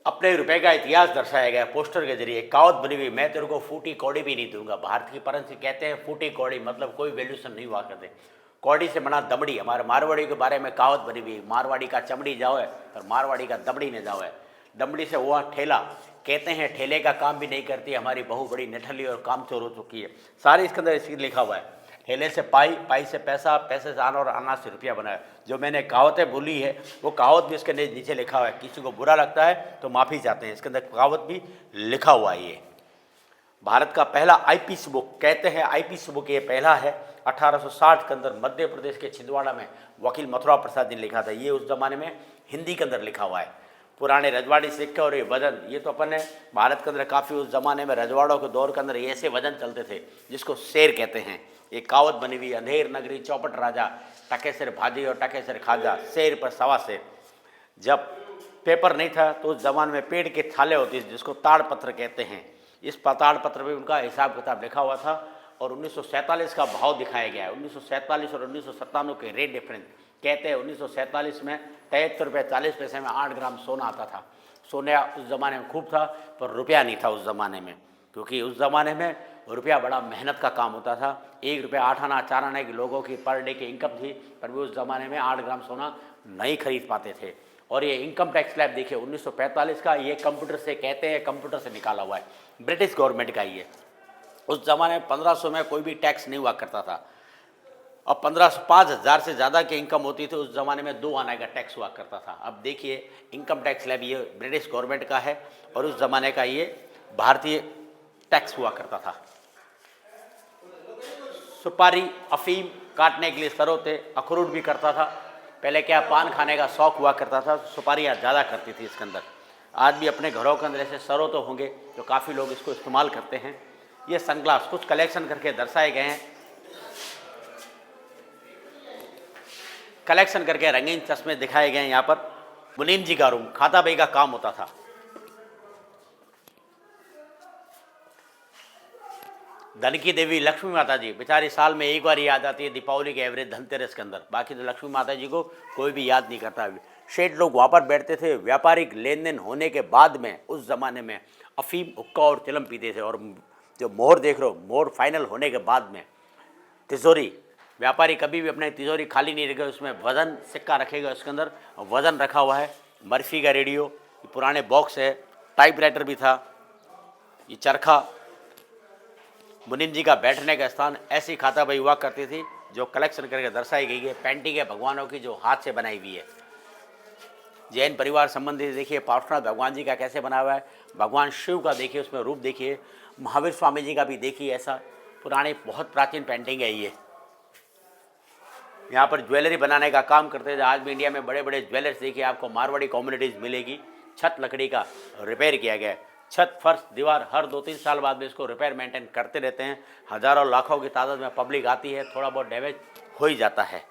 अपने रुपए का इतिहास दर्शाया गया पोस्टर के जरिए, कहावत बनी हुई, मैं तेरे को फूटी कौड़ी भी नहीं दूंगा। भारत की करेंसी कहते हैं फूटी कौड़ी, मतलब कोई वैल्यूशन नहीं हुआ करते। कौड़ी से बना दमड़ी, हमारे मारवाड़ी के बारे में कहावत बनी हुई, मारवाड़ी का चमड़ी जाओ है और मारवाड़ी का दमड़ी ने जाओ है। दमड़ी से हुआ ठेला, कहते हैं ठेले का काम भी नहीं करती हमारी बहू, बड़ी निठल्ली और कामचोर हो चुकी है। सारी इसके अंदर इसकी लिखा हुआ है, ठेले से पाई, पाई से पैसा, पैसे से आना और आना से रुपया बनाया। जो मैंने कहावतें बोली है वो कहावत भी इसके नीचे लिखा हुआ है। किसी को बुरा लगता है तो माफ़ी चाहते हैं, इसके अंदर कहावत भी लिखा हुआ है। ये भारत का पहला आईपीएस बुक, कहते हैं आईपीएस बुक ये पहला है। 1860 के अंदर मध्य प्रदेश के छिंदवाड़ा में वकील मथुरा प्रसाद जी ने लिखा था। ये उस ज़माने में हिंदी के अंदर लिखा हुआ है। पुराने रजवाड़ी सिक्के और ये वजन, ये तो अपन ने भारत के अंदर काफ़ी उस ज़माने में रजवाड़ों के दौर के अंदर ऐसे वजन चलते थे जिसको शेर कहते हैं। ये कहावत बनी हुई, अंधेर नगरी चौपट राजा, टके सिर भाजी और टके सिर खाजा, शेर पर सवा शेर। जब पेपर नहीं था तो उस जमाने में पेड़ के थाले होते थे जिसको ताड़ पत्र कहते हैं। इस ताड़ पत्र में उनका हिसाब किताब लिखा हुआ था और 1947 का भाव दिखाया गया है। 1947 और 1997 के रेट डिफरेंस, कहते हैं 1947 में 73 रुपये 40 पैसे में 8 ग्राम सोना आता था। सोना उस ज़माने में खूब था पर रुपया नहीं था उस ज़माने में, क्योंकि उस ज़माने में रुपया बड़ा मेहनत का काम होता था। 1 रुपया 8 आना 4 आने के लोगों की पर डे की इनकम थी, पर भी उस ज़माने में 8 ग्राम सोना नहीं खरीद पाते थे। और ये इनकम टैक्स स्लैब देखिए 1945 का, ये कंप्यूटर से, कहते हैं कंप्यूटर से निकाला हुआ है, ब्रिटिश गवर्नमेंट का। ये उस ज़माने में 1500 में कोई भी टैक्स नहीं हुआ करता था। अब 1500 5000 से ज़्यादा की इनकम होती थी उस ज़माने में 2 आने का टैक्स हुआ करता था। अब देखिए इनकम टैक्स स्लैब ये ब्रिटिश गवर्नमेंट का है और उस ज़माने का ये भारतीय टैक्स हुआ करता था। सुपारी, अफीम काटने के लिए सरों थे, अखरूट भी करता था। पहले क्या पान खाने का शौक हुआ करता था, सुपारियाँ ज़्यादा करती थी इसके अंदर। आज भी अपने घरों के अंदर ऐसे सरों तो होंगे जो काफ़ी लोग इसको इस्तेमाल करते हैं। ये सनग्लास कुछ कलेक्शन करके दर्शाए गए हैं, कलेक्शन करके रंगीन चश्मे दिखाए गए हैं। यहाँ पर मुनीम जी का रूम, खाता बही का काम होता था। धन की देवी लक्ष्मी माता जी बेचारी साल में एक बार याद आती है, दीपावली के एवरेज धनतेरस के अंदर, बाकी तो लक्ष्मी माता जी को कोई भी याद नहीं करता। सेठ लोग वहाँ पर बैठते थे, व्यापारिक लेन देन होने के बाद में उस ज़माने में अफीम, हुक्का और चिलम पीते थे। और जो मोहर देख रहे हो, मोहर फाइनल होने के बाद में तिजोरी, व्यापारी कभी भी अपने तिजोरी खाली नहीं रखेगा, उसमें वजन सिक्का रखेगा, उसके अंदर वजन रखा हुआ है। मर्फी का रेडियो, पुराने बॉक्स है, टाइपराइटर भी था, ये चरखा, मुनीम जी का बैठने का स्थान। ऐसी खाता बही हुआ करती थी जो कलेक्शन करके दर्शाई गई है। पेंटिंग है भगवानों की जो हाथ से बनाई हुई है। जैन परिवार संबंधी देखिए, पार्श्वनाथ भगवान जी का कैसे बना हुआ है, भगवान शिव का देखिए उसमें रूप देखिए, महावीर स्वामी जी का भी देखिए, ऐसा पुरानी बहुत प्राचीन पेंटिंग है ये। यहाँ पर ज्वेलरी बनाने का काम करते थे। आज भी इंडिया में बड़े बड़े ज्वेलर्स देखिए आपको मारवाड़ी कम्युनिटीज़ मिलेगी। छत लकड़ी का रिपेयर किया गया है, छत, फर्श, दीवार हर 2-3 साल बाद में इसको रिपेयर मेंटेन करते रहते हैं। हज़ारों लाखों की तादाद में पब्लिक आती है, थोड़ा बहुत डैमेज हो ही जाता है।